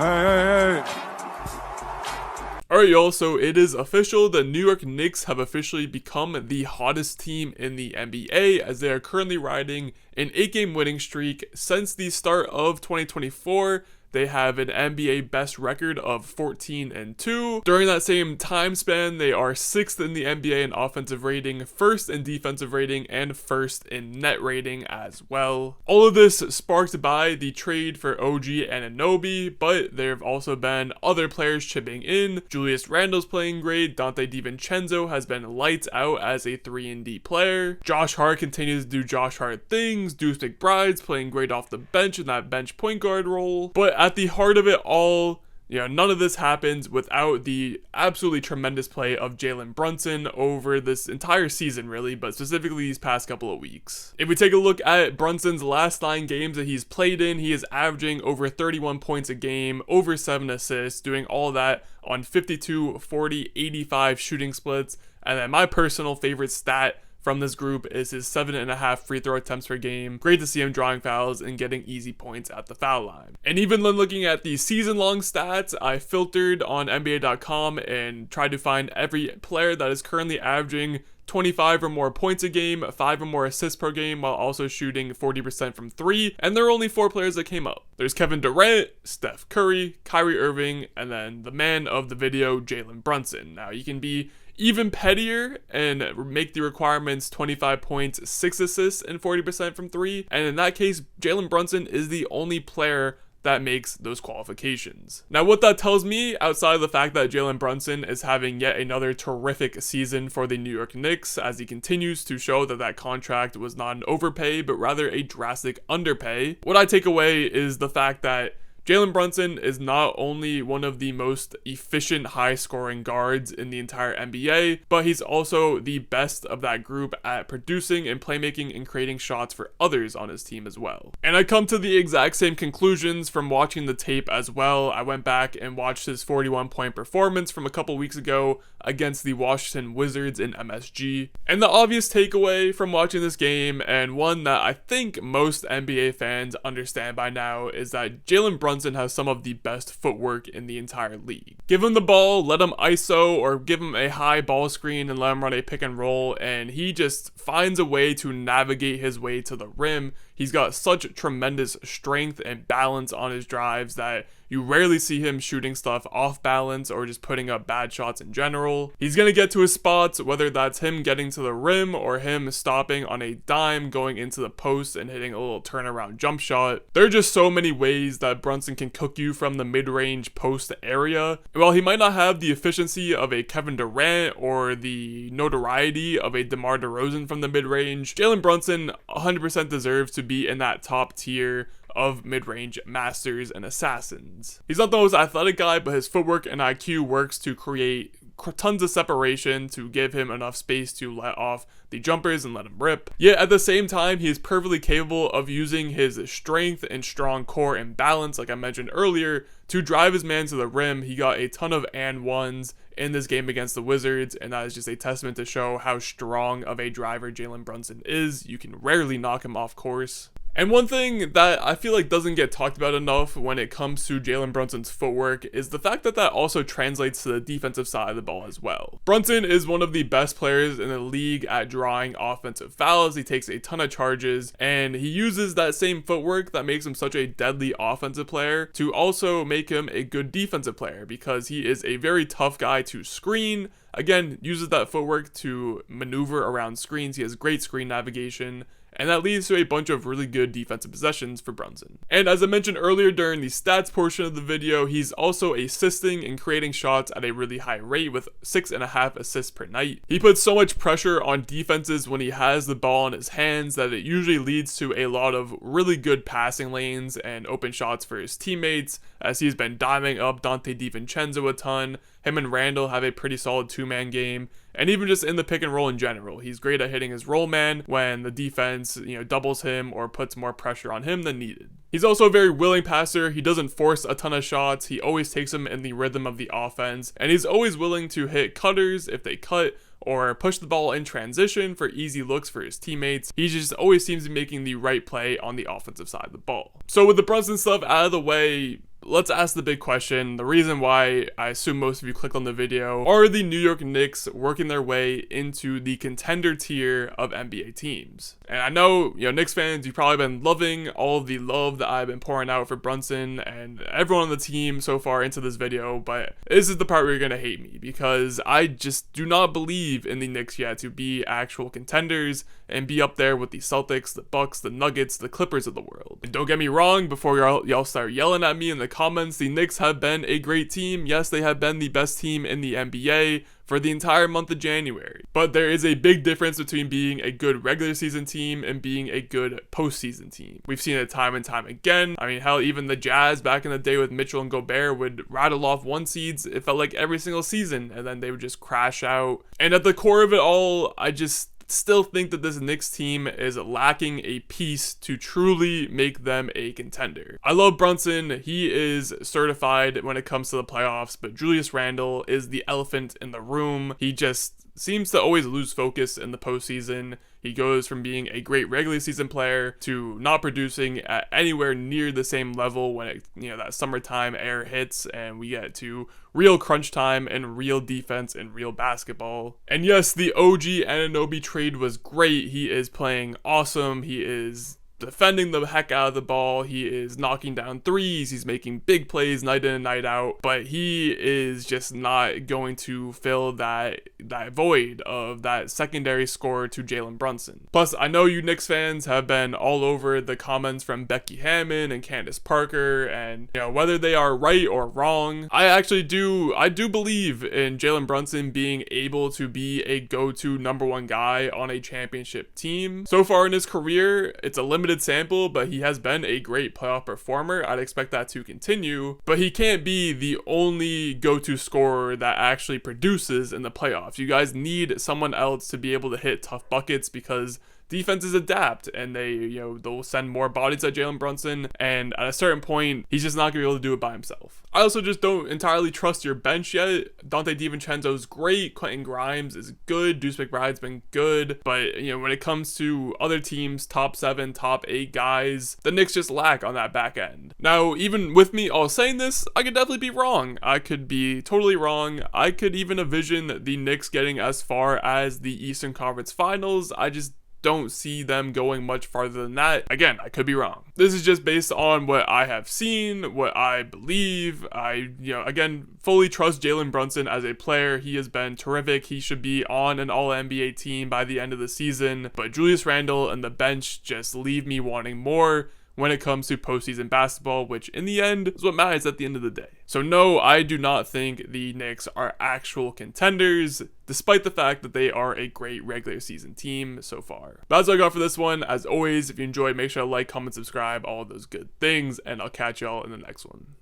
Hey. Alright y'all, so it is official, the New York Knicks have officially become the hottest team in the NBA as they are currently riding an 8-game winning streak. Since the start of 2024, they have an NBA best record of 14-2. During that same time span, they are 6th in the NBA in offensive rating, 1st in defensive rating, and 1st in net rating as well. All of this sparked by the trade for OG Anunoby, but there have also been other players chipping in. Julius Randle's playing great. Dante DiVincenzo has been lights out as a 3-and-D player. Josh Hart continues to do Josh Hart things. Deuce McBride's playing great off the bench in that bench point guard role. But at the heart of it all, none of this happens without the absolutely tremendous play of Jalen Brunson over this entire season, really, but specifically these past couple of weeks. If we take a look at Brunson's last 9 games that he's played in, he is averaging over 31 points a game, over 7 assists, doing all that on 52, 40, 85 shooting splits. And then my personal favorite stat from this group is his 7.5 free throw attempts per game. Great to see him drawing fouls and getting easy points at the foul line. And even when looking at the season-long stats, I filtered on NBA.com and tried to find every player that is currently averaging 25 or more points a game, 5 or more assists per game, while also shooting 40% from 3, and there are only 4 players that came up. There's Kevin Durant, Steph Curry, Kyrie Irving, and then the man of the video, Jalen Brunson. Now, you can be even pettier and make the requirements 25 points, 6 assists, and 40% from 3, and in that case, Jalen Brunson is the only player that makes those qualifications. Now, what that tells me, outside of the fact that Jalen Brunson is having yet another terrific season for the New York Knicks as he continues to show that that contract was not an overpay, but rather a drastic underpay, what I take away is the fact that Jalen Brunson is not only one of the most efficient high-scoring guards in the entire NBA, but he's also the best of that group at producing and playmaking and creating shots for others on his team as well. And I come to the exact same conclusions from watching the tape as well. I went back and watched his 41-point performance from a couple weeks ago against the Washington Wizards in MSG. And the obvious takeaway from watching this game, and one that I think most NBA fans understand by now, is that Jalen Brunson has some of the best footwork in the entire league. Give him the ball, let him ISO, or give him a high ball screen and let him run a pick and roll, and he just finds a way to navigate his way to the rim. He's got such tremendous strength and balance on his drives that you rarely see him shooting stuff off balance or just putting up bad shots in general. He's going to get to his spots, whether that's him getting to the rim or him stopping on a dime, going into the post and hitting a little turnaround jump shot. There are just so many ways that Brunson can cook you from the mid-range post area. While he might not have the efficiency of a Kevin Durant or the notoriety of a DeMar DeRozan from the mid-range, Jalen Brunson 100% deserves to be in that top tier of mid-range masters and assassins. He's not the most athletic guy, but his footwork and IQ works to create tons of separation to give him enough space to let off the jumpers and let him rip. Yet at the same time, he is perfectly capable of using his strength and strong core and balance, like I mentioned earlier, to drive his man to the rim. He got a ton of and ones in this game against the Wizards, and that is just a testament to show how strong of a driver Jalen Brunson is. You can rarely knock him off course. And one thing that I feel like doesn't get talked about enough when it comes to Jalen Brunson's footwork is the fact that that also translates to the defensive side of the ball as well. Brunson is one of the best players in the league at drawing offensive fouls. He takes a ton of charges, and he uses that same footwork that makes him such a deadly offensive player to also make him a good defensive player, because he is a very tough guy to screen. Again, uses that footwork to maneuver around screens. He has great screen navigation, and that leads to a bunch of really good defensive possessions for Brunson. And as I mentioned earlier during the stats portion of the video, he's also assisting and creating shots at a really high rate with 6.5 assists per night. He puts so much pressure on defenses when he has the ball in his hands that it usually leads to a lot of really good passing lanes and open shots for his teammates, as he's been diving up Dante DiVincenzo a ton. Him and Randle have a pretty solid two-man game, and even just in the pick and roll in general, he's great at hitting his roll man when the defense, doubles him or puts more pressure on him than needed. He's also a very willing passer. He doesn't force a ton of shots. He always takes them in the rhythm of the offense, and he's always willing to hit cutters if they cut, or push the ball in transition for easy looks for his teammates. He just always seems to be making the right play on the offensive side of the ball. So with the Brunson stuff out of the way, let's ask the big question. The reason why I assume most of you clicked on the video, are the New York Knicks working their way into the contender tier of NBA teams? And I know, Knicks fans, you've probably been loving all of the love that I've been pouring out for Brunson and everyone on the team so far into this video, but this is the part where you're going to hate me, because I just do not believe in the Knicks yet to be actual contenders and be up there with the Celtics, the Bucks, the Nuggets, the Clippers of the world. And don't get me wrong, before y'all start yelling at me in the comments, the Knicks have been a great team. Yes, they have been the best team in the NBA for the entire month of January. But there is a big difference between being a good regular season team and being a good postseason team. We've seen it time and time again. I mean, hell, even the Jazz back in the day with Mitchell and Gobert would rattle off 1 seeds, it felt like every single season, and then they would just crash out. And at the core of it all, I just still think that this Knicks team is lacking a piece to truly make them a contender. I love Brunson. He is certified when it comes to the playoffs, but Julius Randle is the elephant in the room. He just seems to always lose focus in the postseason. He goes from being a great regular season player to not producing at anywhere near the same level when that summertime air hits and we get to real crunch time and real defense and real basketball. And yes, the OG Anunoby trade was great. He is playing awesome. He is defending the heck out of the ball. He is knocking down threes. He's making big plays night in and night out, but he is just not going to fill that void of that secondary scorer to Jalen Brunson. Plus, I know you Knicks fans have been all over the comments from Becky Hammon and Candace Parker, and whether they are right or wrong, I do believe in Jalen Brunson being able to be a go-to #1 guy on a championship team. So far in his career, it's a limited sample, but he has been a great playoff performer. I'd expect that to continue, but he can't be the only go-to scorer that actually produces in the playoffs. You guys need someone else to be able to hit tough buckets, because defenses adapt and they'll send more bodies at Jalen Brunson, and at a certain point he's just not gonna be able to do it by himself. I also just don't entirely trust your bench yet. Dante DiVincenzo's great, Quentin Grimes is good, Deuce McBride's been good, but when it comes to other teams, top 7, top 8 guys, the Knicks just lack on that back end. Now, even with me all saying this, I could definitely be wrong. I could be totally wrong. I could even envision the Knicks getting as far as the Eastern Conference Finals. I just don't see them going much farther than that. Again, I could be wrong. This is just based on what I have seen, what I believe. I, again, fully trust Jalen Brunson as a player. He has been terrific. He should be on an all-NBA team by the end of the season. But Julius Randle and the bench just leave me wanting more when it comes to postseason basketball, which in the end is what matters at the end of the day. So no, I do not think the Knicks are actual contenders, despite the fact that they are a great regular season team so far. But that's all I got for this one. As always, if you enjoyed, make sure to like, comment, subscribe, all of those good things, and I'll catch y'all in the next one.